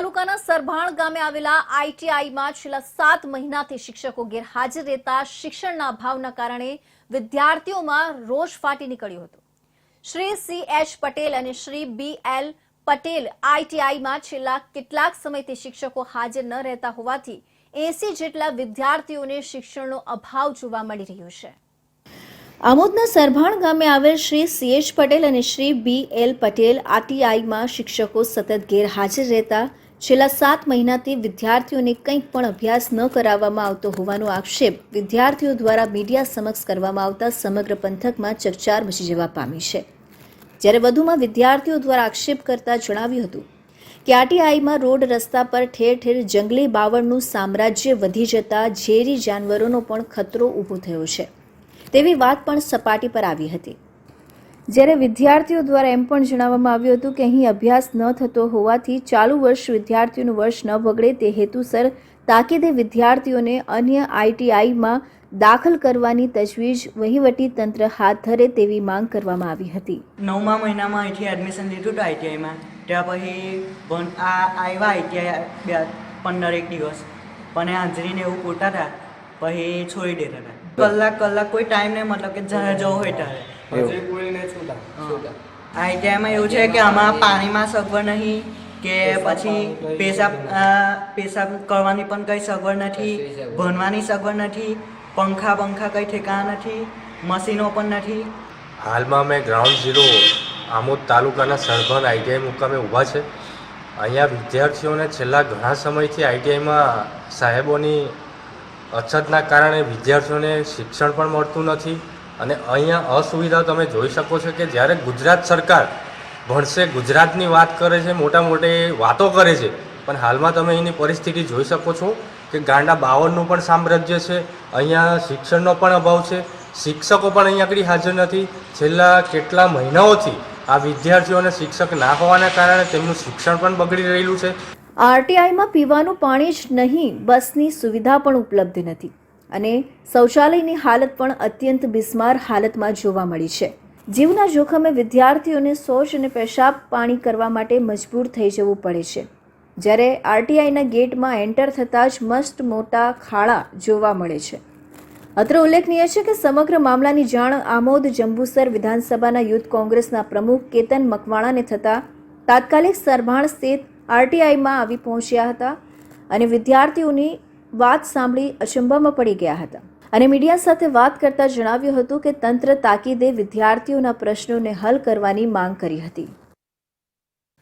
તાલુકાના સરભાણ ગામે આવેલા આઈટીઆઈમાં છેલ્લા 7 મહિનાથી શિક્ષકો ગેરહાજર રહેતા શિક્ષણના અભાવના કારણે વિદ્યાર્થીઓમાં રોષ ફાટી નીકળ્યો હતો। શ્રી CH પટેલ અને શ્રી BL પટેલ આઈટીઆઈમાં છેલ્લા કેટલાક સમયથી શિક્ષકો હાજર ન રહેતા હોવાથી 80 જેટલા વિદ્યાર્થીઓને શિક્ષણનો અભાવ જોવા મળી રહ્યો છે। આમોદના સરભાણ ગામે આવેલ શ્રી CH પટેલ અને શ્રી BL પટેલ આઈટીઆઈમાં શિક્ષકો સતત ગેરહાજર રહેતા છેલ્લા 7 મહિનાથી વિદ્યાર્થીઓને કંઈક પણ અભ્યાસ ન કરાવવામાં આવતો હોવાનો આક્ષેપ વિદ્યાર્થીઓ દ્વારા મીડિયા સમક્ષ કરવામાં આવતા સમગ્ર પંથકમાં ચકચાર મચી જવા પામી છે। જ્યારે વધુમાં વિદ્યાર્થીઓ દ્વારા આક્ષેપ કરતા જણાવ્યું હતું કે આઈટીઆઈમાં રોડ રસ્તા પર ઠેર ઠેર જંગલી બાવળનું સામ્રાજ્ય વધી જતા ઝેરી જાનવરોનો પણ ખતરો ઊભો થયો છે તેવી વાત પણ સપાટી પર આવી હતી। જ્યારે વિદ્યાર્થીઓ દ્વારા એમ પણ જણાવવામાં આવ્યું હતું કે અહીં અભ્યાસ ન થતો હોવાથી ચાલુ વર્ષ વિદ્યાર્થીઓનું વર્ષ ન બગડે તે હેતુસર તાકીદે વિદ્યાર્થીઓને અન્ય આઈટીઆઈમાં દાખલ કરવાની તજવીજ વહીવટી તંત્ર હાથ ધરે તેવી માંગ કરવામાં આવી હતી। 9મા મહિનામાં અહીંથી એડમિશન લીધું હતું આઈટીઆઈમાં, ત્યાં પછી આવ્યા આઈટીઆઈ 15 દિવસ પણ હાજરીને એવું પૂરતા હતા પછી છોડી દેતા હતા। કલાક કોઈ ટાઈમ નહીં, મતલબ કે જ્યાં જવું હોય ત્યારે આઈટીઆઈમાં એવું છે કે આમાં પાણીમાં સગવડ નહીં કે પછી પેશાબ કરવાની પણ કંઈ સગવડ નથી, ભણવાની સગવડ નથી, પંખા કંઈ ઠેકાણા નથી, મશીનો પણ નથી। હાલમાં અમે ગ્રાઉન્ડ ઝીરો આમોદ તાલુકાના સરભાણ આઈટીઆઈ મુકામે ઊભા છે। અહીંયા વિદ્યાર્થીઓને છેલ્લા ઘણા સમયથી આઈટીઆઈમાં સાહેબોની અછતના કારણે વિદ્યાર્થીઓને શિક્ષણ પણ મળતું નથી અને અહીંયા અસુવિધા તમે જોઈ શકો છો કે જ્યારે ગુજરાત સરકાર ભણશે ગુજરાતની વાત કરે છે, મોટી વાતો કરે છે, પણ હાલમાં તમે એની પરિસ્થિતિ જોઈ શકો છો કે ગાંડા બાવળનું પણ સામ્રાજ્ય છે। અહીંયા શિક્ષણનો પણ અભાવ છે, શિક્ષકો પણ અહીંયા આગળ હાજર નથી। છેલ્લા કેટલા મહિનાઓથી આ વિદ્યાર્થીઓને શિક્ષક ના હોવાના કારણે તેમનું શિક્ષણ પણ બગડી રહેલું છે। આરટીઆઈમાં પીવાનું પાણી જ નહીં, બસની સુવિધા પણ ઉપલબ્ધ નથી અને શૌચાલયની હાલત પણ અત્યંત બિસ્માર હાલતમાં જોવા મળી છે। જીવના જોખમે વિદ્યાર્થીઓને શૌચ અને પેશાબ પાણી કરવા માટે મજબૂર થઈ જવું પડે છે। જ્યારે આરટીઆઈના ગેટમાં એન્ટર થતાં જ મસ્ત મોટા ખાડા જોવા મળે છે। અત્રે ઉલ્લેખનીય છે કે સમગ્ર મામલાની જાણ આમોદ જંબુસર વિધાનસભાના યુથ કોંગ્રેસના પ્રમુખ કેતન મકવાણાને થતાં તાત્કાલિક સરભાણ સ્થિત આરટીઆઈમાં આવી પહોંચ્યા હતા અને વિદ્યાર્થીઓની વાત સાંભળી અચંબામાં પડી ગયા હતા અને મીડિયા સાથે વાત કરતા જણાવ્યું હતું કે તંત્ર તાકીદે વિદ્યાર્થીઓના પ્રશ્નોને હલ કરવાની માંગ કરી હતી।